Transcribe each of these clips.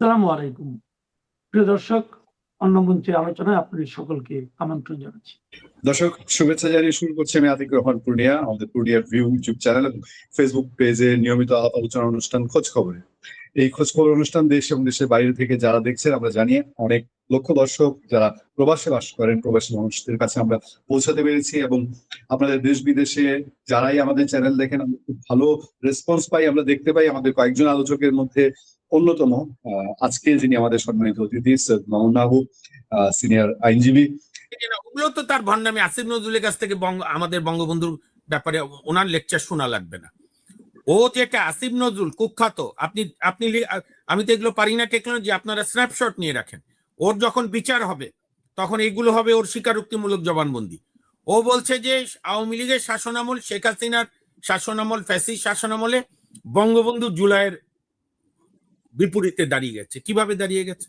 আসসালামু আলাইকুম। প্রিয় দর্শক, অন্য মঞ্চের আলোচনায় আপনাদের সকলকে আমন্ত্রণ জানাচ্ছি। দর্শক শুভেচ্ছা জানিয়ে শুরু করছি আমি আতিক রহমান পূর্ণিয়া, আমাদের পূর্ণিয়া ভিউ ইউটিউব চ্যানেল এবং ফেসবুক পেজে নিয়মিত আলোচনা অনুষ্ঠান খোঁজ খবরে। এই খোঁজ খবর অনুষ্ঠান দেশ এবং দেশের বাইরে থেকে যারা দেখছেন আমরা জানি অনেক লক্ষ দর্শক যারা প্রবাসে বাস করেন, প্রবাসী মানুষদের কাছে আমরা পৌঁছাতে পেরেছি এবং আপনাদের দেশ বিদেশে যারাই আমাদের চ্যানেল দেখেন আমরা খুব ভালো রেসপন্স পাই, আমরা দেখতে পাই। আমাদের কয়েকজন আলোচকের মধ্যে অন্যতম আজকে যিনি আমাদের সম্মানিত অতিথি সৈয়দ মামুন মাহবুব, সিনিয়র আইনজীবী। ওগুলো তো তার ভণ্ডামি। আসিফ নজরুলের কাছ থেকে আমাদের বঙ্গবন্ধুর ব্যাপারে ওনার লেকচার শোনা লাগবে না। ও যেটা আসিফ নজরুল কুখ্যাত, আপনি আপনি আমি তো এগুলো পারি না টেকনোলজি, আপনারা স্ন্যাপশট নিয়ে রাখেন। ওর যখন বিচার হবে তখন এগুলো হবে ওর স্বীকারোক্তিমূলক জবানবন্দি। ও বলছে যে আওয়ামী লীগের শাসনামল, শেখ হাসিনার শাসনামল, ফ্যাসিস্ট শাসনামলে বঙ্গবন্ধু জুলাইয়ের বিপরীতে দাঁড়িয়ে গেছে। কিভাবে দাঁড়িয়ে গেছে?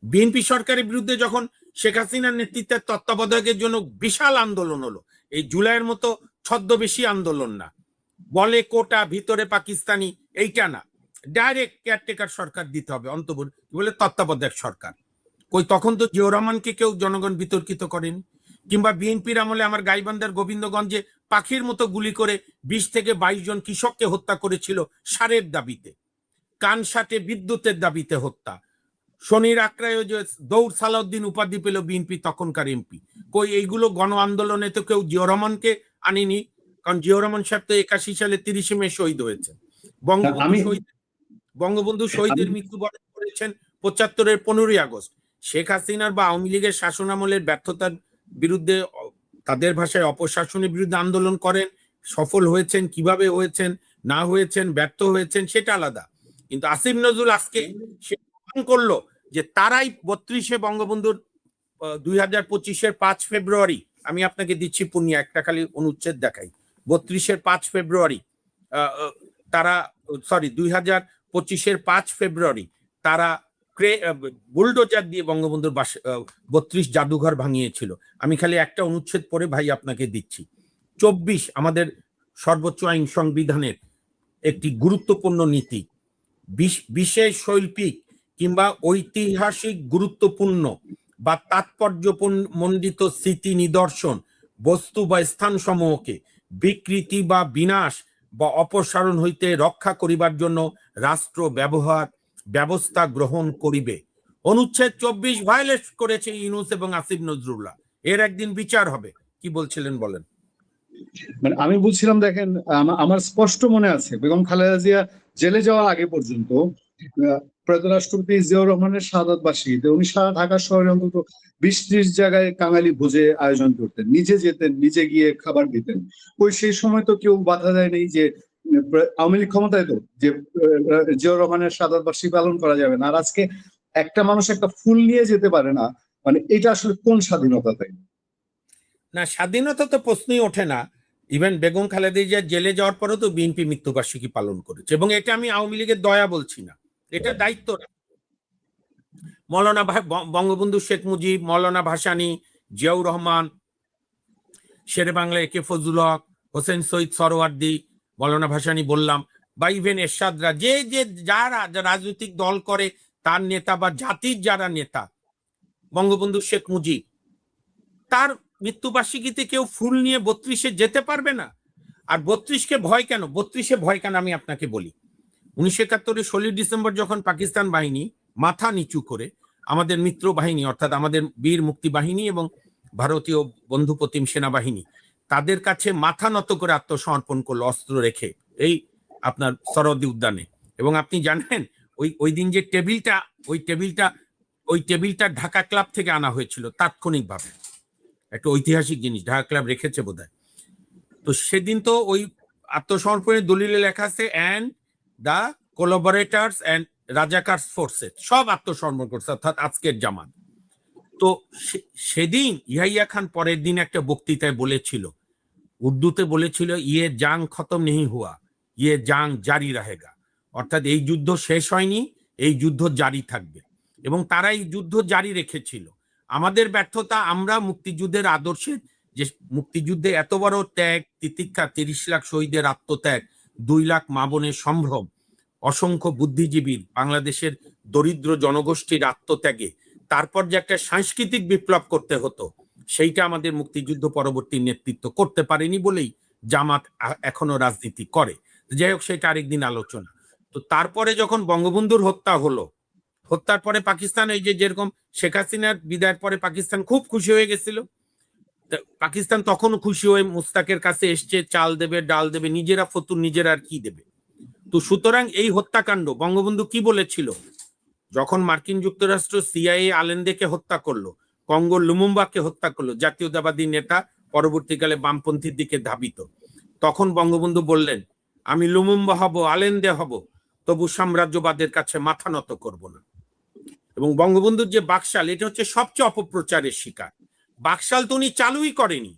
বিএনপি সরকারের বিরুদ্ধে যখন শেখ হাসিনার নেতৃত্বের তত্ত্বাবধায়কের জন্য বিশাল আন্দোলন হলো, এই জুলাইয়ের মতো ছদ্মবেশী আন্দোলন না, বলে কোটা ভিতরে পাকিস্তানি, এইটা না, ডাইরেক্ট কেয়ারটেকার সরকার দিতে হবে, অন্তর্বর্তী বলে তত্ত্বাবধায়ক সরকার। কই তখন তো জিয়াউর রহমানকে কেউ জনগণ বিতর্কিত করেনি। কিংবা বিএনপির আমলে আমার গাইবান্ধার গোবিন্দগঞ্জে পাখির মতো গুলি করে 20 থেকে 22 জন কৃষককে হত্যা করেছিল সারের দাবিতে। কানসাটে বিদ্যুতের দাবিতে হত্যা। শনির আক্রায় যে দৌড় সালাউদ্দিন উপাধি পেল বিএনপি তখনকার এমপি। কই এইগুলো গণ আন্দোলনে তো কেউ জিয়াউর রহমানকে আনেনি, কারণ জিয়াউর রহমান সাহেব তো 81 সালে 30 মে শহীদ হয়েছেন। বঙ্গবন্ধু শহীদের মৃত্যুবরণ করেছেন 75-এর 15ই আগস্ট। শেখ হাসিনার বা আওয়ামী লীগের শাসনামলের ব্যর্থতার বিরুদ্ধে, তাদের ভাষায় অপশাসনের বিরুদ্ধে আন্দোলন করেন, সফল হয়েছেন, কিভাবে হয়েছেন না হয়েছেন, ব্যর্থ হয়েছেন সেটা আলাদা। কিন্তু আসিফ নজরুল আজকে সে করলো যে তারাই 32-এ বঙ্গবন্ধুর 2025-এর 5 ফেব্রুয়ারি, আমি আপনাকে দিচ্ছি পূর্ণিয়া, একটা খালি অনুচ্ছেদ দেখাই। 32-এর 5 ফেব্রুয়ারি তারা, সরি 2025-এর 5 ফেব্রুয়ারি তারা বুলডোজার দিয়ে বঙ্গবন্ধুর 32 জাদুঘর ভাঙিয়েছিল। আমি খালি একটা অনুচ্ছেদ পড়ে ভাই আপনাকে দিচ্ছি। 24 আমাদের সর্বোচ্চ আইন সংবিধানের একটি গুরুত্বপূর্ণ নীতি, বিশেষ শৈল্পিক কিংবা ঐতিহাসিক গুরুত্বপূর্ণ বা তাৎপর্যমণ্ডিত স্মৃতি নিদর্শন, বস্তু বা স্থান সমূহকে বিকৃতি বা বিনাশ বা অপসারণ হইতে রক্ষা করিবার জন্য রাষ্ট্র ব্যবস্থা গ্রহণ করিবে। অনুচ্ছেদ 24 ভায়োলেট করেছে ইউনূস এবং আসিফ নজরুল্লাহ। এর একদিন বিচার হবে। কি বলছিলেন বলেন? মানে আমি বলছিলাম দেখেন, আমার স্পষ্ট মনে আছে বেগম খালেদা জিয়া জেলে যাওয়ার আগে পর্যন্ত প্রয়াত রাষ্ট্রপতি জিয়াউর রহমানের শাহাদাত বার্ষিকীতে উনি সারা ঢাকা শহরে অন্তত 20-30 জায়গায় কাঙালি ভোজে আয়োজন করতেন, নিজে যেতেন, নিজে গিয়ে খাবার দিতেন। ওই সেই সময় তো কেউ বাধা দেয়নি যে আওয়ামী লীগ ক্ষমতায় তো যে জিয়াউর রহমানের শাহাদাত বার্ষিকী পালন করা যাবে না। আর আজকে একটা মানুষ একটা ফুল নিয়ে যেতে পারে না, মানে এটা আসলে কোন স্বাধীনতা? তাই না, স্বাধীনতা তো প্রশ্নই ওঠে না। ইভেন বেগম খালেদা জিয়া জেলে যাওয়ার পরেও তো বিএনপি মৃত্যুবার্ষিকী পালন করেছে, এবং এটা আমি আওয়ামী লীগের দয়া বলছি না, এটা দায়িত্ব। মৌলানা বঙ্গবন্ধু শেখ মুজিব, মৌলানা ভাসানী, জিয়াউর রহমান, শেরে বাংলা একে ফজলুল হক, হোসেন শহীদ সরওয়ার্দী, মৌলানা ভাসানী বললাম, বা ইভেন এরশাদরা, যে যে যারা রাজনৈতিক দল করে তার নেতা বা জাতির যারা নেতা, বঙ্গবন্ধু শেখ মুজিব, তার মৃত্যুবার্ষিকীতে কেউ ফুল নিয়ে 32-এ যেতে পারবে না। আর 32-কে ভয় কেন? 32-এ ভয় কেন আমি আপনাকে বলি। 1971-এ 16 ডিসেম্বর যখন পাকিস্তান বাহিনী মাথা নিচু করে আমাদের মিত্র বাহিনী, অর্থাৎ আমাদের বীর মুক্তি বাহিনী এবং ভারতীয় বন্ধুপ্রতিম সেনাবাহিনী তাদের কাছে মাথা নত করে আত্মসমর্পণ করলো অস্ত্র রেখে, এই আপনার সরহদি উদ্যানে। এবং আপনি জানেন ওই দিন যে ওই টেবিলটা ঢাকা ক্লাব থেকে আনা হয়েছিল তাৎক্ষণিকভাবে, একটা ঐতিহাসিক জিনিস ঢাকা ক্লাব রেখেছে বোধহয়। তো সেদিন তো ওই আত্মসমর্পণের দলিলে লেখা আছে অ্যান্ড দ্য কোলাবোরেটরস অ্যান্ড রাজাকার্স ফোর্সেস, সব আত্মসমর্পণ করছে, অর্থাৎ আজকের জামাত। তো সেদিন ইয়াহিয়া খান পরের দিন একটা বক্তৃতায় বলেছিল, উর্দুতে বলেছিল, ইয়ে জাং খতম নেই হুয়া, ইয়ে জাং জারি রহেগা, অর্থাৎ এই যুদ্ধ শেষ হয়নি, এই যুদ্ধ জারি থাকবে। এবং তারা এই যুদ্ধ জারি রেখেছিল। আমাদের ব্যর্থতা, আমরা মুক্তিযুদ্ধের আদর্শের, যে মুক্তিযুদ্ধে এত বড় ত্যাগ তিতিক্ষা, 30 লাখ শহীদের আত্মত্যাগ, 2 লাখ মা বোনের সম্ভ্রম, অসংখ্য বুদ্ধিজীবীর, বাংলাদেশের দরিদ্র জনগোষ্ঠীর আত্মত্যাগে তারপর যে একটা সাংস্কৃতিক বিপ্লব করতে হতো, সেইটা আমাদের মুক্তিযুদ্ধ পরবর্তী নেতৃত্ব করতে পারেনি বলেই জামাত এখনো রাজনীতি করে। যাই হোক, সেটা আরেকদিন আলোচনা। তো তারপরে যখন বঙ্গবন্ধুর হত্যা হলো, হত্যার পরে পাকিস্তান, এই যে যেরকম শেখ হাসিনার বিদায়ের পরে পাকিস্তান খুব খুশি হয়ে গেছিল, পাকিস্তান তখনও খুশি হয়ে মুস্তাকের কাছে এসছে, চাল দেবে, ডাল দেবে, নিজেরা ফতুর, নিজেরা আর কি দেবে। তো সুতরাং এই হত্যাকাণ্ড, বঙ্গবন্ধু কি বলেছিল যখন মার্কিন যুক্তরাষ্ট্র সিআইএ আলেন্দেকে হত্যা করলো, কঙ্গো লুমুম্বাকে হত্যা করলো, জাতীয়তাবাদী নেতা পরবর্তীকালে বামপন্থীর দিকে ধাবিত, তখন বঙ্গবন্ধু বললেন, আমি লুমুম্বা হব, আলেন্দে হব, তবু সাম্রাজ্যবাদের কাছে মাথা নত করব না। এবং বঙ্গবন্ধুর যে বাকশাল, এটা হচ্ছে সবচেয়ে অপপ্রচারের শিকার। বাকশাল তো উনি চালুই করেনি।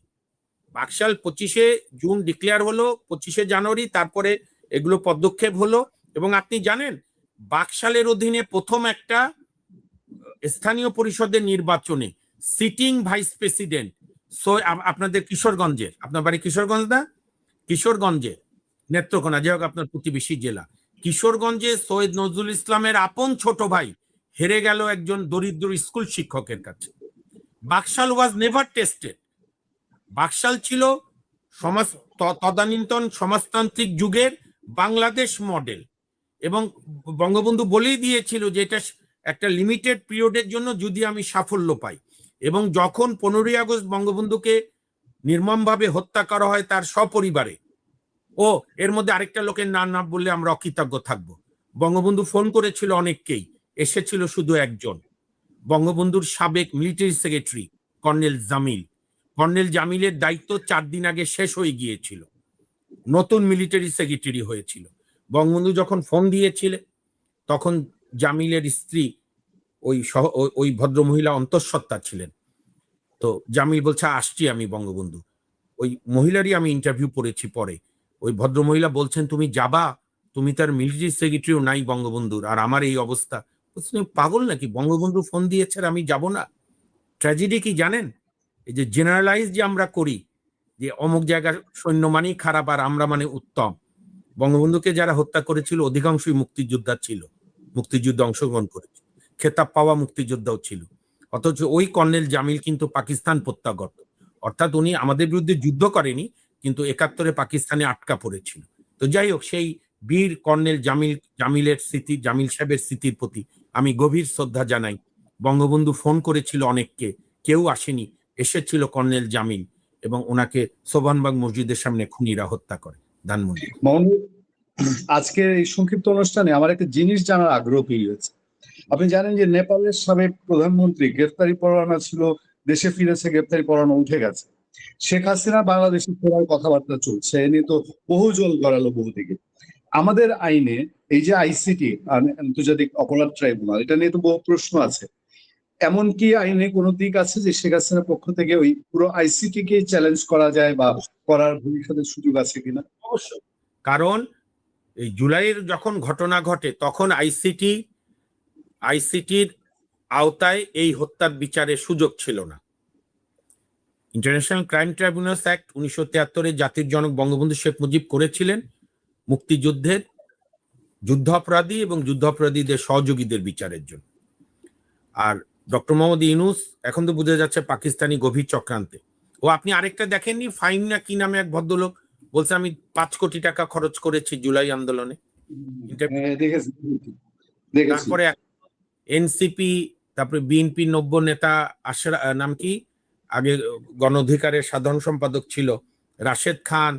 বাকশাল 25শে জুন ডিক্লেয়ার হলো, 25শে জানুয়ারি তারপরে এগুলো পদক্ষেপ হলো। এবং আপনি জানেন, বাকশালের অধীনে প্রথম একটা স্থানীয় পরিষদের নির্বাচনে সিটিং ভাইস প্রেসিডেন্ট, আপনাদের কিশোরগঞ্জের, আপনার বাড়ি কিশোরগঞ্জ না? কিশোরগঞ্জে, নেত্রকোনা, যাই হোক আপনার প্রতিবেশী জেলা, কিশোরগঞ্জে সৈয়দ নজরুল ইসলামের আপন ছোট ভাই হেরে গেল একজন দরিদ্র স্কুল শিক্ষকের কাছে। Baksal was never tested. Baksal ছিল তদানীন্তন সমাজতান্ত্রিক যুগের বাংলাদেশ মডেল। এবং বঙ্গবন্ধু বলেই দিয়েছিল যে এটা একটা লিমিটেড পিরিয়ডের জন্য, যদি আমি সাফল্য পাই। এবং যখন 15ই আগস্ট বঙ্গবন্ধুকে নির্মমভাবে হত্যা করা হয় তার সপরিবারে, এর মধ্যে আরেকটা লোকের নাম না বললে আমরা অকৃতজ্ঞ থাকবো, বঙ্গবন্ধু ফোন করেছিল অনেককেই, এসেছিল শুধু একজন, বঙ্গবন্ধুর সাবেক military secretary colonel Jamil. Colonel জামিলের দায়িত্ব 4 দিন আগে শেষ হয়ে গিয়েছিল, নতুন মিলিটারি সেক্রেটারি হয়েছিল। বঙ্গবন্ধু যখন ফোন দিয়েছিলেন, তখন জামিলের স্ত্রী ওই ভদ্রমহিলা অন্তঃসত্ত্বা ছিলেন। তো জামিল বলছে, আসছি আমি বঙ্গবন্ধু। ওই মহিলারই আমি ইন্টারভিউ পড়েছি পরে। ওই ভদ্রমহিলা বলছেন, তুমি যাবা? তুমি তার মিলিটারি সেক্রেটারিও নাই বঙ্গবন্ধুর, আর আমার এই অবস্থা। তুমি পাগল নাকি? বঙ্গবন্ধু ফোন দিয়েছে আর আমি যাব না? ট্র্যাজেডি কি জানেন? এই যে জেনারেলাইজ যে আমরা করি যে অমুক জায়গার সৈন্য মানেই খারাপ আর আমরা মানে উত্তম। বঙ্গবন্ধুকে যারা হত্যা করেছিল অধিকাংশই মুক্তিযোদ্ধা ছিল, মুক্তিযুদ্ধে অংশগ্রহণ করেছিল, খেতাব পাওয়া মুক্তিযোদ্ধাও ছিল। অথচ ওই কর্নেল জামিল কিন্তু পাকিস্তান প্রত্যাগত, অর্থাৎ উনি আমাদের বিরুদ্ধে যুদ্ধ করেনি, কিন্তু 71-এ পাকিস্তানে আটকা পড়েছিল। তো যাই হোক, সেই বীর কর্নেল জামিলের স্মৃতি, জামিল সাহেবের স্মৃতির প্রতি আমি গভীর শ্রদ্ধা জানাই। বঙ্গবন্ধু ফোন করেছিল অনেককে, কেউ আসেনি, এসেছিল কর্নেল জামিল, এবং ওনাকে সোবানবাগ মসজিদের সামনে খুনিরা হত্যা করে ধানমন্ডি। আজকের এই সংক্ষিপ্ত অনুষ্ঠানে আমার একটা জিনিস জানার আগ্রহ পেয়ে গেছে। আপনি জানেন যে নেপালের সাবেক প্রধানমন্ত্রী গ্রেফতারি পরোয়ানা ছিল, দেশে ফিরেছে, গ্রেফতারি পরোয়ানা উঠে গেছে। শেখ হাসিনা বাংলাদেশে ফেরার কথাবার্তা চলছে, এ নিয়ে তো বহু জল গড়ালো বহুদিকে। আমাদের আইনে এই যে আইসিটি, আন্তর্জাতিক অপরাধ ট্রাইব্যুনাল, এটা নিয়ে তো বহু প্রশ্ন আছে। এমনকি আইনে কোনো দিক আছে যে শেখ হাসিনার পক্ষ থেকে ওই পুরো আইসিটি কে চ্যালেঞ্জ করা যায় বা করার ভবিষ্যতে সুযোগ আছে কিনা? অবশ্যই, কারণ এই জুলাইয়ের যখন ঘটনা ঘটে তখন আইসিটির আওতায় এই হত্যার বিচারের সুযোগ ছিল না। ইন্টারন্যাশনাল ক্রাইম ট্রাইব্যুনালস অ্যাক্ট 1973-এ জাতির জনক বঙ্গবন্ধু শেখ মুজিব করেছিলেন মুক্তিযুদ্ধের যুদ্ধাপরাধী এবং যুদ্ধাপরাধীদের সহযোগীদের বিচারের জন্য। আর ডক্টর মোহাম্মদ ইউনূস এখন তো বোঝা যাচ্ছে পাকিস্তানি গভীর চক্রান্তে। আপনি আরেকটা দেখেননি, ফাইন না কি নামে এক ভদ্রলোক বলছে, আমি 5 কোটি টাকা খরচ করেছি জুলাই আন্দোলনে। তারপরে এনসিপি, তারপরে বিএনপি 90 নেতা, নাম কি, আগে গণ অধিকারের সাধারণ সম্পাদক ছিল রাশেদ খান,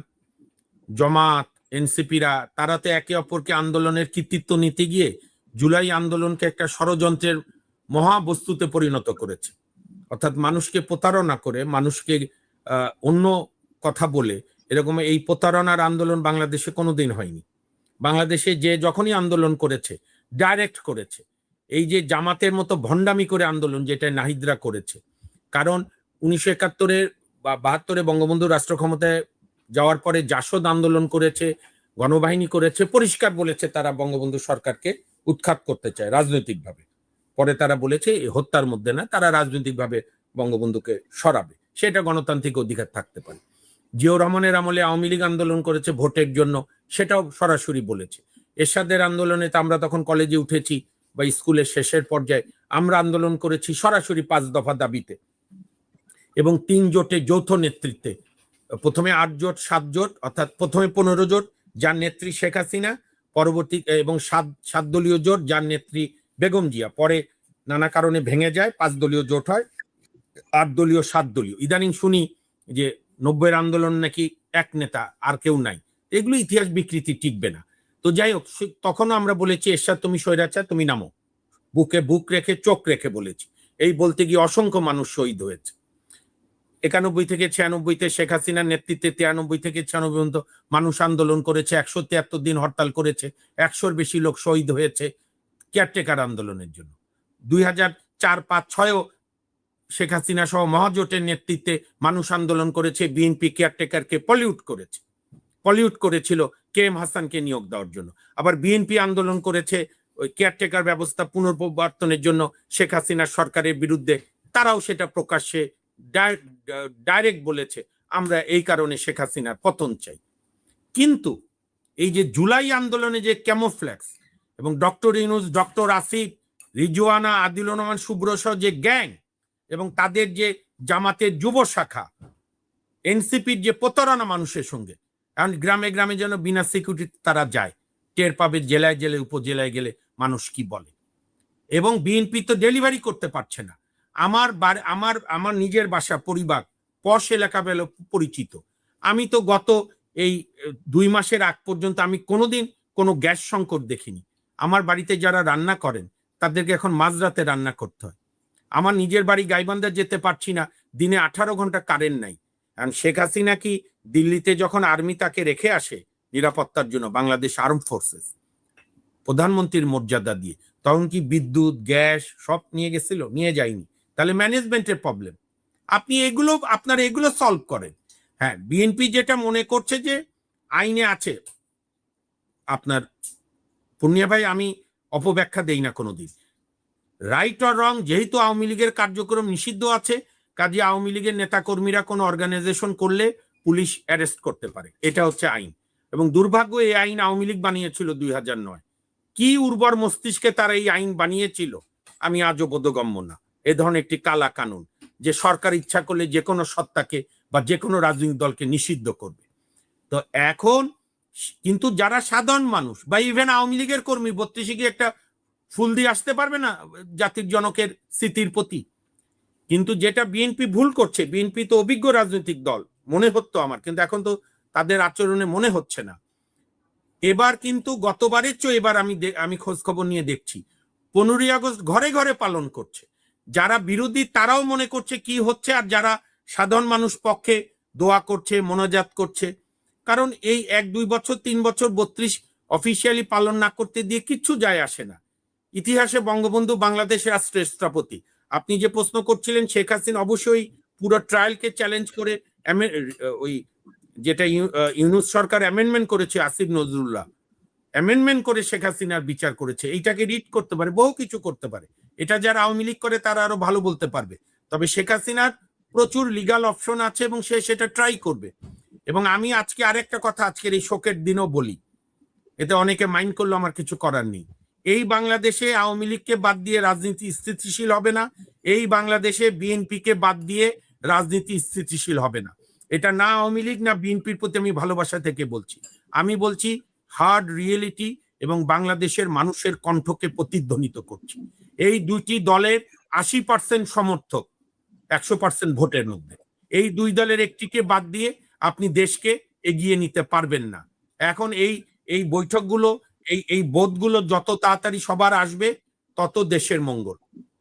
জামাত, এনসিপিরা, তারা তো একে অপরকে আন্দোলনের কৃতিত্ব নিতে গিয়ে জুলাই আন্দোলনকে একটা ষড়যন্ত্রের মহাবস্তুতে পরিণত করেছে। অর্থাৎ মানুষকে প্রতারণা করে, মানুষকে অন্য কথা বলে, এরকম এই প্রতারণার আন্দোলন বাংলাদেশে কোনোদিন হয়নি। বাংলাদেশে যে যখনই আন্দোলন করেছে ডাইরেক্ট করেছে। এই যে জামাতের মতো ভণ্ডামি করে আন্দোলন যেটা নাহিদরা করেছে, কারণ 1971-এর বা 72-এ বঙ্গবন্ধু রাষ্ট্র ক্ষমতায় যাওয়ার পরে জাসদ আন্দোলন করেছে, গণবাহিনী করেছে, পরিষ্কার বলেছে তারা বঙ্গবন্ধু সরকারকে উৎখাত করতে চায় রাজনৈতিকভাবে। পরে তারা বলেছে এই হত্যার মধ্যে না, তারা রাজনৈতিকভাবে বঙ্গবন্ধুকে সরাবে, সেটা গণতান্ত্রিক অধিকার থাকতে পারে। জিয়াউর রহমানের আমলে আওয়ামী লীগ আন্দোলন করেছে ভোটের জন্য, সেটাও সরাসরি বলেছে। এরশাদের আন্দোলনে তো আমরা তখন কলেজে উঠেছি বা স্কুলের শেষের পর্যায়ে আমরা আন্দোলন করেছি সরাসরি 5 দফা দাবিতে এবং 3 জোটের যৌথ নেতৃত্বে। প্রথমে 8 জোট 7 জোট, অর্থাৎ প্রথমে 15 জোট যার নেত্রী শেখ হাসিনা, পরবর্তী এবং 7 দলীয় জোট যার নেত্রী বেগম জিয়া। পরে নানা কারণে ভেঙে যায়, 5 দলীয় জোট হয়, 8 দলীয় 7 দলীয়। ইদানিং শুনি যে 90-এর আন্দোলন নাকি এক নেতা আর কেউ নাই। এগুলো ইতিহাস বিকৃতি টিকবে না। তো যাই হোক, তখনও আমরা বলেছি এরশাদ তুমি স্বৈরাচার, তুমি নামো। বুকে বুক রেখে চোখ রেখে বলেছি। এই বলতে গিয়ে অসংখ্য মানুষ শহীদ হয়েছে। 91 থেকে 96-তে শেখ হাসিনার নেতৃত্বে 93 থেকে 96 পর্যন্ত মানুষ আন্দোলন করেছে, 173 দিন হরতাল করেছে, 100-র বেশি লোক শহীদ হয়েছে কেয়ারটেকার আন্দোলনের জন্য। 2004, 5, 6-ও শেখ হাসিনা সহ মহাজোটের নেতৃত্বে মানুষ আন্দোলন করেছে, বিএনপি কেয়ারটেকারকে পলিউট করেছিল KM হাসানকে নিয়োগ দেওয়ার জন্য। আবার বিএনপি আন্দোলন করেছে ওই কেয়ারটেকার ব্যবস্থা পুনর্প্রবর্তনের জন্য শেখ হাসিনার সরকারের বিরুদ্ধে। তারাও সেটা প্রকাশ্যে ডাইরেক্ট বলেছে আমরা এই কারণে শেখ হাসিনার পতন চাই। কিন্তু এই যে জুলাই আন্দোলনে যে ক্যামোফ্লেক্স এবং ডক্টর ইউনূস, ডক্টর আসিফ, রিজওয়ানা, আদিলুর রহমান শুভ্র সহ যে গ্যাং এবং তাদের যে জামাতের যুব শাখা, এনসিপির যে প্রতারণা মানুষের সঙ্গে, এখন গ্রামে গ্রামে যেন বিনা সিকিউরিটি তারা যায়, টের পাবে জেলায় জেলায় উপজেলায় গেলে মানুষ কি বলে। এবং বিএনপি তো ডেলিভারি করতে পারছে না। আমার নিজের বাসা পরিবার পশ এলাকা বলে পরিচিত। আমি তো গত এই 2 মাসের আগ পর্যন্ত আমি কোনোদিন কোনো গ্যাস সংকট দেখিনি। আমার বাড়িতে যারা রান্না করেন তাদেরকে এখন মাঝরাতে রান্না করতে হয়। আমার নিজের বাড়ি গাইবান্ধা যেতে পারছি না, দিনে 18 ঘন্টা কারেন্ট নাই। কারণ শেখ হাসিনা কি দিল্লিতে যখন আর্মি তাকে রেখে আসে নিরাপত্তার জন্য, বাংলাদেশ আর্ম ফোর্সেস, প্রধানমন্ত্রীর মর্যাদা দিয়ে, তখন কি বিদ্যুৎ, গ্যাস সব নিয়ে গেছিল? নিয়ে যায়নি। তাহলে ম্যানেজমেন্টের প্রবলেম। আপনি আপনারা এগুলো সলভ করেন। হ্যাঁ, বিএনপি যেটা মনে করছে যে আইনে আছে, আপনার পূর্ণিয়া ভাই, আমি অপব্যাখ্যা দেই না কোনোদিন। রাইট অর রং, যেহেতু আওয়ামী লীগের কার্যক্রম নিষিদ্ধ আছে, কাজে আওয়ামী লীগের নেতাকর্মীরা কোনো অর্গানাইজেশন করলে পুলিশ অ্যারেস্ট করতে পারে, এটা হচ্ছে আইন। এবং দুর্ভাগ্য, এই আইন আওয়ামী লীগ বানিয়েছিল 2009। কি উর্বর মস্তিষ্কে তারা এই আইন বানিয়েছিল আমি আজও বোধগম্য না। এ ধরনের একটি কালা কানুন যে সরকার ইচ্ছা করলে যে কোনো সত্তাকে বা যে কোনো রাজনৈতিক দলকে নিষিদ্ধ করবে। তো এখন কিন্তু যারা সাধারণ মানুষ বা ইভেন আওয়ামী লীগের কর্মী 32-এ গিয়ে একটা ফুল দিয়ে আসতে পারবে না জাতির জনকের স্মৃতির প্রতি? কিন্তু যেটা বিএনপি ভুল করছে, বিএনপি তো অভিজ্ঞ রাজনৈতিক দল মনে হতো আমার, কিন্তু এখন তো তাদের আচরণে মনে হচ্ছে না। এবার কিন্তু গতবারের চেয়ে এবার আমি খোঁজ খবর নিয়ে দেখছি 15ই আগস্ট ঘরে ঘরে পালন করছে। যারা বিরোধী তারাও মনে করছে কি হচ্ছে, আর যারা সাধারণ মানুষ পক্ষে দোয়া করছে, মোনাজাত করছে। কারণ এই 1-2 বছর 3 বছর 32 অফিসিয়ালি পালন না করতে দিয়ে কিচ্ছু যায় আসে না। ইতিহাসে বঙ্গবন্ধু বাংলাদেশের রাষ্ট্রের স্থপতি। আপনি যে প্রশ্ন করছিলেন, শেখ হাসিনা অবশ্যই পুরো ট্রায়ালকে চ্যালেঞ্জ করে ওই যেটা ইউনূস সরকার অ্যামেন্ডমেন্ট করেছে, আসিফ নজরুল্লাহ অ্যামেন্ডমেন্ট করে শেখ হাসিনার বিচার করেছে। এইটাকে রিড করতে পারে, বহু কিছু করতে পারে। এটা যারা আওয়ামী লীগ করে তারা আরো ভালো বলতে পারবে। তবে শেখ হাসিনার প্রচুর লিগাল অপশন আছে এবং সে সেটা ট্রাই করবে। এবং আমি আজকে আরেকটা কথা আজকের এই শোকের দিনও বলি, এতে অনেকে মাইন্ড করলো, আমার কিছু করার নেই। এই বাংলাদেশে আওয়ামী লীগকে বাদ দিয়ে রাজনীতি স্থিতিশীল হবে না। এই বাংলাদেশে বিএনপিকে বাদ দিয়ে রাজনীতি স্থিতিশীল হবে না। এটা না আওয়ামী লীগ না বিএনপির প্রতি আমি ভালোবাসা থেকে বলছি। আমি বলছি হার্ড রিয়েলিটি এবং বাংলাদেশের মানুষের কণ্ঠকে প্রতিধ্বনিত করছি। এই দুইটি দলের 80% সমর্থক 100% ভোটের মধ্যে। এই দুই দলের একটিকে বাদ দিয়ে আপনি দেশকে এগিয়ে নিতে পারবেন না। এখন এই বৈঠকগুলো, এই বোধগুলো যত তাড়াতাড়ি সবার আসবে তত দেশের মঙ্গল।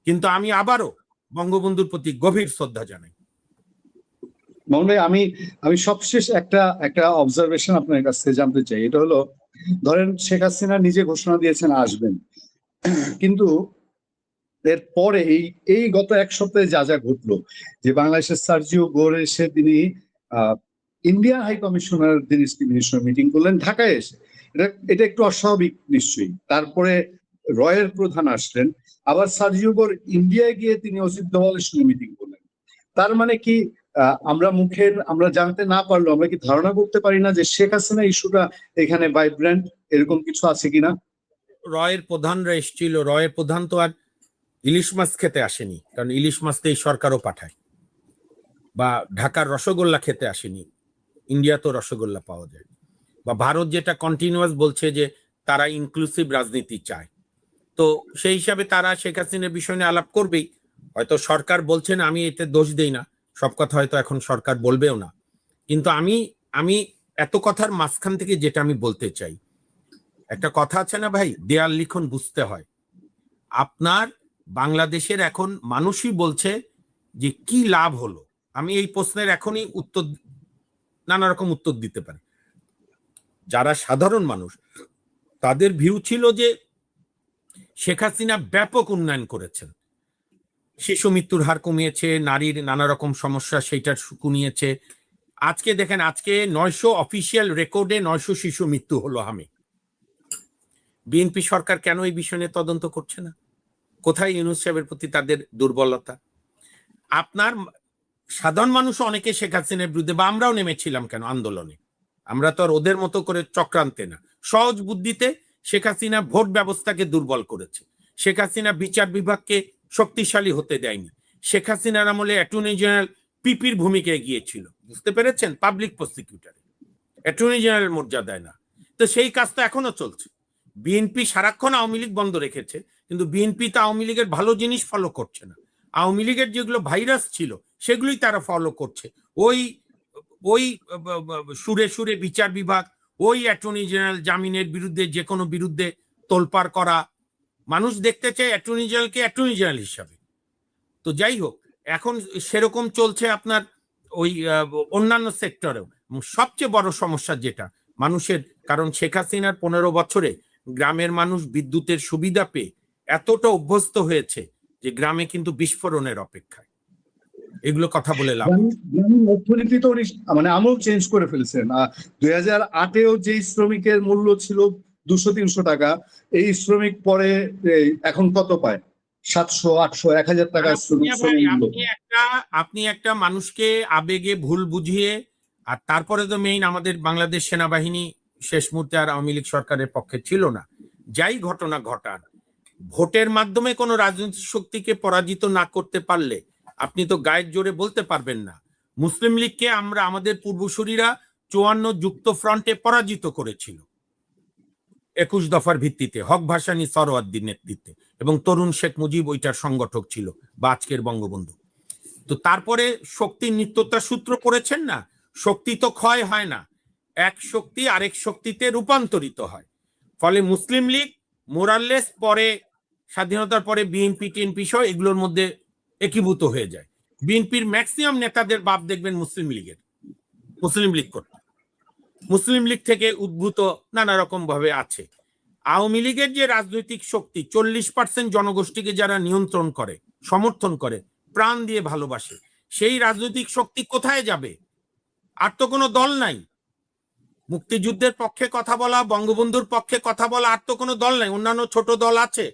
কিন্তু আমি আবারও বঙ্গবন্ধুর প্রতি গভীর শ্রদ্ধা জানাই। মোহন ভাই, আমি সবশেষ একটা অবজারভেশন আপনার কাছ থেকে জানতে চাই। এটা হলো, ধরেন শেখ হাসিনা নিজে ঘোষণা দিয়েছেন আসবেন, কিন্তু এরপরে এই গত 1 সপ্তাহে যা যা ঘটলো, যে বাংলাদেশের সার্জিও গোর এসে তিনি ইন্ডিয়ান হাই কমিশনার মিটিং করলেন ঢাকায় এসে, এটা একটু অস্বাভাবিক নিশ্চয়ই। তারপরে রয়ের প্রধান আসলেন, আবার সার্জিও গোর ইন্ডিয়ায় গিয়ে তিনি অজিত দোভালের সঙ্গে মিটিং করলেন। তার মানে কি আমরা জানতে না পারলেও আমরা কি ধারণা করতে পারি না যে শেখ হাসিনা ইস্যুটা এখানে ভাইব্রেন্ট? এরকম কিছু আছে কিনা? রয়ের প্রধানরা এসেছিল, রয়ের প্রধান তো আর ইলিশ মাছ খেতে আসেনি, কারণ ইলিশ মাছ তো এই সরকারও পাঠায়, বা ঢাকার রসগোল্লা খেতে আসেনি, ইন্ডিয়া তো রসগোল্লা পাওয়া যায়, বা ভারত যেটা কন্টিনিউয়াস বলছে যে তারা ইনক্লুসিভ রাজনীতি চায়, তো সেই হিসাবে তারা শেখ হাসিনার বিষয় নিয়ে আলাপ করবেই। হয়তো সরকার বলছেন, আমি এতে দোষ দেই না, সব কথা হয়তো এখন সরকার বলবেও না, কিন্তু আমি এত কথার মাঝখান থেকে যেটা আমি বলতে চাই, একটা কথা আছে না ভাই, দেয়াল লিখন বুঝতে হয়। আপনার বাংলাদেশের এখন মানুষই বলছে যে কি লাভ হলো। আমি এই প্রশ্নের এখনই উত্তর, নানা রকম উত্তর দিতে পারি। যারা সাধারণ মানুষ, তাদের ভিউ ছিল যে শেখ হাসিনা ব্যাপক উন্নয়ন করেছেন, শিশু মৃত্যুর হার কমিয়েছে, নারীর নানা রকম সমস্যা সেইটা কমিয়েছে। আজকে দেখেন, আজকে 900 অফিসিয়াল রেকর্ডে 900 শিশু মৃত্যু হলো। বিএনপি সরকার কেন এই বিষয় নিয়ে তদন্ত করছে না? কোথায় ইউনূস সাহেবের প্রতি তাদের দুর্বলতা? আপনার সাধারণ মানুষ অনেকে শেখ হাসিনার বিরুদ্ধে, বা আমরাও নেমেছিলাম কেন আন্দোলনে, আমরা তো আর ওদের মতো করে চক্রান্তে না, সহজ বুদ্ধিতে শেখ হাসিনা ভোট ব্যবস্থাকে দুর্বল করেছে, শেখ হাসিনা বিচার বিভাগকে শক্তিশালী হতে দেয়নি, শেখ হাসিনার আমলে অ্যাটর্নি জেনারেল পিপির ভূমিকায় গিয়েছিল, বুঝতে পেরেছেন, পাবলিক প্রসিকিউটর, অ্যাটর্নি জেনারেল মর্যাদায় না। তো সেই কাজ তো এখনো চলছে। বিএনপি সারাক্ষণ আওয়ামী লীগ বন্ধ রেখেছে, কিন্তু বিএনপি তো আওয়ামী লীগের ভালো জিনিস ফলো করছে না। আওয়ামী লীগের যেগুলো ভাইরাস ছিল সেগুলোই তারা ফলো করছে। ওই ওই সুরে সুরে বিচার বিভাগ, ওই অ্যাটর্নি জেনারেল জামিনের বিরুদ্ধে, যে কোনো বিরুদ্ধে তোলপাড় করা। মানুষ দেখতে চায় অ্যাটর্নি জেনারেলকে অ্যাটর্নি জেনারেল হিসাবে। তো যাই হোক, এখন সেরকম চলছে আপনার ওই অন্যান্য সেক্টরেও। সবচেয়ে বড় সমস্যা যেটা মানুষের, কারণ শেখ হাসিনার 15 বছরে গ্রামের মানুষ বিদ্যুতের সুবিধা পেয়ে এতটা অভ্যস্ত হয়েছে যে গ্রামে কিন্তু বিস্ফোরণের অপেক্ষায়। এগুলো কথা বলে লাভ। গ্রামীণ অর্থনীতি তো মানে আমল চেঞ্জ করে ফেলেছেন। 2008-এও যে শ্রমিকের মূল্য ছিল 200-300 টাকা, এই শ্রমিক পরে এখন কত পায়? 700, 800, 1000 টাকা শ্রমিক। আপনি একটা মানুষকে আবেগে ভুল বুঝিয়ে, আর তারপরে তো মেইন আমাদের বাংলাদেশ সেনাবাহিনী শেষ মুহূর্তে আর আওয়ামী লীগ সরকারের পক্ষে ছিল না। যাই ঘটনা ঘটান, ভোটের মাধ্যমে কোনো রাজনৈতিক শক্তিকে পরাজিত না করতে পারলে আপনি তো গায়ের জোরে বলতে পারবেন না। মুসলিম লীগকে আমরা, আমাদের পূর্বসূরীরা 54 যুক্ত ফ্রন্টে পরাজিত করেছিল 21 দফার ভিত্তিতে, হক ভাসানী সরওয়ার্দীর নেতৃত্বে, এবং তরুণ শেখ মুজিব ওইটার সংগঠক ছিল, বা আজকের বঙ্গবন্ধু। তো তারপরে শক্তির নিত্যতা সূত্র করেছেন না, শক্তি তো ক্ষয় হয় না, এক শক্তি আরেক শক্তিতে রূপান্তরিত হয়। ফলে মুসলিম লীগ মোরাললেস পরে, স্বাধীনতার পরে বিএনপি টিএনপি সহ এগুলোর মধ্যে একীভূত হয়ে যায়। বিএনপির ম্যাক্সিমাম নেতাদের বাপ দেখবেন মুসলিম লীগের, মুসলিম লীগ করতে, মুসলিম লীগ থেকে উদ্ভূত নানা রকম ভাবে আছে। আওয়ামী লীগের যে রাজনৈতিক শক্তি, 40% জনগোষ্ঠীকে যারা নিয়ন্ত্রণ করে, সমর্থন করে, প্রাণ দিয়ে ভালোবাসে, সেই রাজনৈতিক শক্তি কোথায় যাবে? আর তো কোনো দল নাই। মুক্তিযুদ্ধের পক্ষে কথা বলা, বঙ্গবন্ধুর পক্ষে কথা বলা, আর তো কোনো দল নাই। অন্যান্য ছোট দল আছে,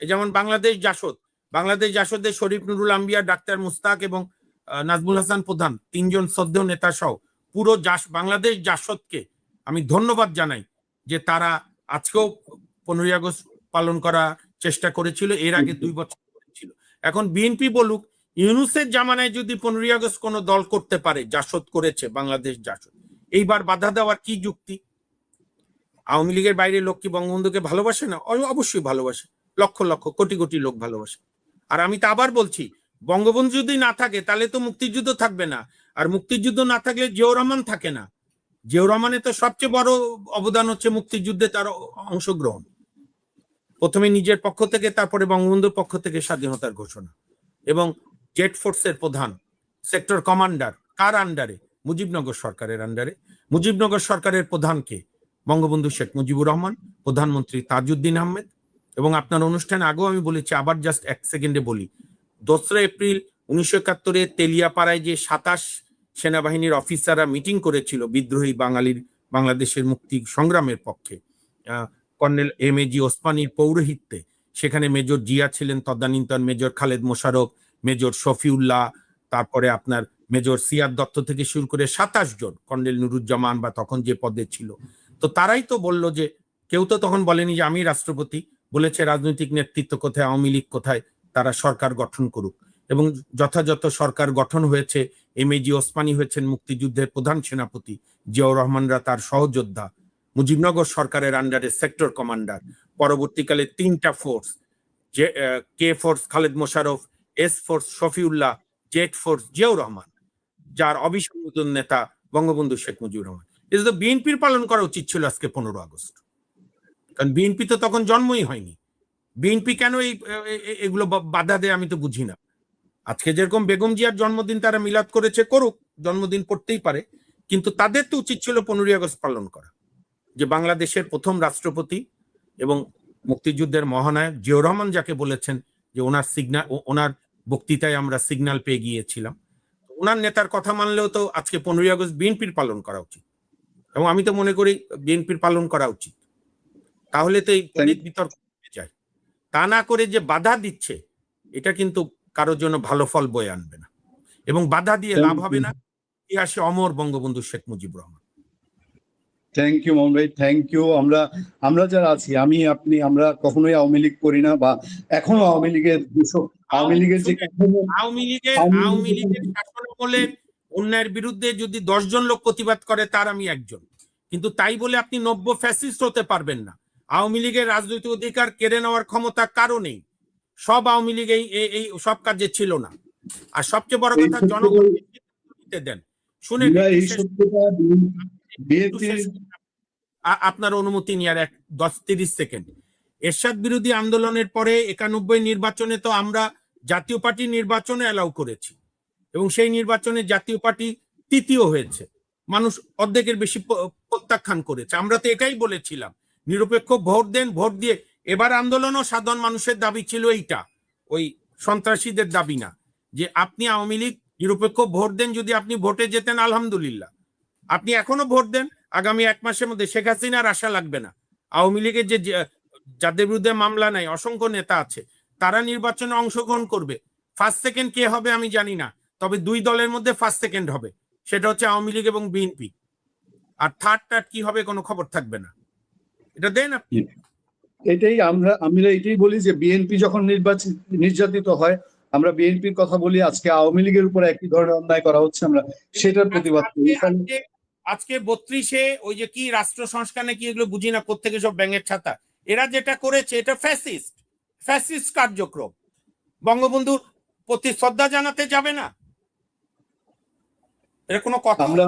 যেমন বাংলাদেশ জাসদ, বাংলাদেশ জাসদের শরীফ নুরুল আম্বিয়া, ডাক্তার মুস্তাক এবং নাজমুল হাসান প্রধান, 3 জন শ্রদ্ধেয় নেতা সহ পুরো বাংলাদেশ জাসদকে আমি ধন্যবাদ জানাই যে তারা আজকেও 15ই আগস্ট পালন করার চেষ্টা করেছিল, এর আগে 2 বছর করেছিল। এখন বিএনপি বলুক, ইউনূসের জামানায় যদি 15ই আগস্ট কোনো দল করতে পারে, জাসদ করেছে, বাংলাদেশ জাসদ, এইবার বাধা দেওয়ার কি যুক্তি? আওয়ামী লীগের বাইরে লোক কি বঙ্গবন্ধুকে ভালোবাসে না? অবশ্যই ভালোবাসে, লক্ষ লক্ষ কোটি কোটি লোক ভালোবাসে। আর আমি তো আবার বলছি, বঙ্গবন্ধু যদি না থাকে তাহলে তো মুক্তিযুদ্ধ থাকবে না, আর মুক্তিযুদ্ধ না থাকলে জিয়াউর রহমান থাকে না। জিয়াউর রহমানের তো সবচেয়ে বড় অবদান হচ্ছে মুক্তিযুদ্ধে তার অংশগ্রহণ, প্রথমে নিজের পক্ষ থেকে, তারপরে বঙ্গবন্ধুর পক্ষ থেকে স্বাধীনতার ঘোষণা। এবং জেট ফোর্সের প্রধান, সেক্টর কমান্ডার কার আন্ডারে? মুজিবনগর সরকারের আন্ডারে। মুজিবনগর সরকারের প্রধানকে বঙ্গবন্ধু শেখ মুজিবুর রহমান, প্রধানমন্ত্রী তাজউদ্দিন আহমেদ। এবং আপনার অনুষ্ঠানে আগেও আমি বলেছি, আবার জাস্ট 1 সেকেন্ডে বলি, 2রা এপ্রিল 1971-এ তেলিয়াপাড়ায় যে 27 সেনাবাহিনীর অফিসাররা মিটিং করেছিল বিদ্রোহী বাংলাদেশের মুক্তি সংগ্রামের পক্ষে, কর্নেল এম.এ.জি. ওসমানীর পৌরোহিত্যে, সেখানে মেজর জিয়া ছিলেন, তদানীন্তন মেজর খালেদ মোশাররফ, মেজর শফিউল্লাহ, তারপরে আপনার মেজর সিয়াদ দত্ত থেকে শুরু করে 27 জন, কর্নেল নুরুজ্জামান বা তখন যে পদে ছিল, তো তারাই তো বলল যে কেউ তো তখন বলেনি যে আমি রাষ্ট্রপতি, বলেছে রাজনৈতিক নেতৃত্ব কোথায়, আওয়ামী লীগ কোথায়, তারা সরকার গঠন করুক। এবং যথাযথ সরকার গঠন হয়েছে। এমএজি ওসমানী হয়েছেন মুক্তিযুদ্ধের প্রধান সেনাপতি, জিয়াউর রহমানরা তার সহযোদ্ধা, মুজিবনগর সরকারের আন্ডারে সেক্টর কমান্ডার, পরবর্তীকালে 3টা ফোর্স, যে K force Khaled Mosharraf, S force Shafiullah, Z force Ziaur Rahman, যার অবিস্মৃত নেতা বঙ্গবন্ধু শেখ মুজিবুর রহমান। এটা তো বিএনপির পালন করা উচিত ছিল আজকে 15 আগস্ট, কারণ বিএনপি তো তখন জন্মই হয়নি। বিএনপি কেন এগুলো বাধা দেয় আমি তো বুঝি না। আজকে যেরকম বেগম জিয়ার জন্মদিন তারা মিলাদ করেছে, করুক, জন্মদিন পড়তেই পারে, কিন্তু তাদের তো উচিত ছিল 15 আগস্ট পালন করা, যে বাংলাদেশের প্রথম রাষ্ট্রপতি এবং মুক্তিযুদ্ধের মহানায়ক জিয়াউর রহমান যাকে বলেছেন যে ওনার সিগন্যাল, ওনার বক্তৃতায় আমরা সিগন্যাল পেয়ে গিয়েছিলাম, ওনার নেতার কথা মানলেও তো আজকে 15 আগস্ট বিএনপির পালন করা উচিত, এবং আমি তো মনে করি বিএনপির পালন করা উচিত। তাহলে তো এই অনেক বিতর্ক যায়। তা না করে যে বাধা দিচ্ছে, এটা কিন্তু কারোর জন্য ভালো ফল বয়ে আনবে না, এবং বাধা দিয়ে লাভ হবে না। ইতিহাসে অমর বঙ্গবন্ধু শেখ মুজিবুর রহমান। থ্যাংক ইউ মোহন ভাই, থ্যাংক ইউ। আমরা যারা আছি, আমি আপনি, আমরা কখনোই আওয়ামী লীগ করি না, বা এখনো আওয়ামী লীগের আওয়ামী লীগের শাসনামলে অন্যায়ের বিরুদ্ধে যদি 10 জন লোক প্রতিবাদ করে তার আমি একজন, কিন্তু তাই বলে আপনি নব্য ফ্যাসিস্ট হতে পারবেন না। আওয়ামী লীগের রাজনৈতিক অধিকার কেড়ে নেওয়ার ক্ষমতা কারো নেই। সব আওয়ামী লীগ এই সব কাজে ছিল না। আর সবচেয়ে বড় কথা, জনগণ দেন শুনেন, আপনার অনুমতি নিয়ে আর 10-30 সেকেন্ড। এরশাদ বিরোধী আন্দোলনের পরে 91 নির্বাচনে তো আমরা জাতীয় পার্টি নির্বাচনে অ্যালাউ করেছি, এবং সেই নির্বাচনে জাতীয় পার্টি তৃতীয় হয়েছে। মানুষ অর্ধেকের বেশি প্রত্যাখ্যান করেছে। আমরা তো এটাই বলেছিলাম, নিরপেক্ষ ভোট দেন, ভোট দিয়ে। এবার আন্দোলনও সাধারণ মানুষের দাবি ছিল এইটা, ওই সন্ত্রাসীদের দাবি না, যে আপনি আওয়ামী লীগ নিরপেক্ষ ভোট দেন, যদি আপনি ভোটে যেতেন আলহামদুলিল্লাহ, আপনি এখনো ভোট দেন, আগামী 1 মাসের মধ্যে শেখ হাসিনার আশা লাগবে না। আওয়ামী লীগের যে যাদের বিরুদ্ধে মামলা নাই, অসংখ্য নেতা আছে, তারা নির্বাচনে অংশগ্রহণ করবে। ফার্স্ট সেকেন্ড কে হবে আমি জানি না, তবে 2 দলের মধ্যে ফার্স্ট সেকেন্ড হবে, সেটা হচ্ছে আওয়ামী লীগ এবং বিএনপি। আর থার্ড কি হবে কোনো খবর থাকবে না। এটা দেন আপনি। এটাই আমরা এটাই বলি যে বিএনপি যখন নির্যাতিত হয়, আমরা বিএনপির কথা বলি। আজকে আওয়ামী লীগের উপর একই ধরনের অন্যায় করা হচ্ছে, আমরা সেটার প্রতিবাদ করি। আজকে 32-এ ওই যে কি রাষ্ট্র সংস্কারে কি, এগুলো বুঝি না কোত্থেকে সব ব্যাঙের ছাতা, এরা যেটা করেছে এটা ফ্যাসিস্ট কার্যক্রম। বঙ্গবন্ধুর প্রতি শ্রদ্ধা জানাতে যাবে না, এটা কোনো কথা? আমরা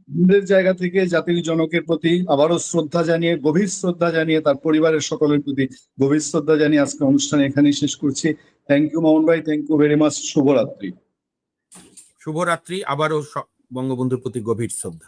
আমাদের জায়গা থেকে জাতির জনকের প্রতি আবারও শ্রদ্ধা জানিয়ে, গভীর শ্রদ্ধা জানিয়ে, তার পরিবারের সকলের প্রতি গভীর শ্রদ্ধা জানিয়ে আজকে অনুষ্ঠান এখানেই শেষ করছি। থ্যাংক ইউ মোহন ভাই, থ্যাংক ইউ ভেরি মাচ। শুভরাত্রি। শুভরাত্রি। আবারও বঙ্গবন্ধুর প্রতি গভীর শ্রদ্ধা।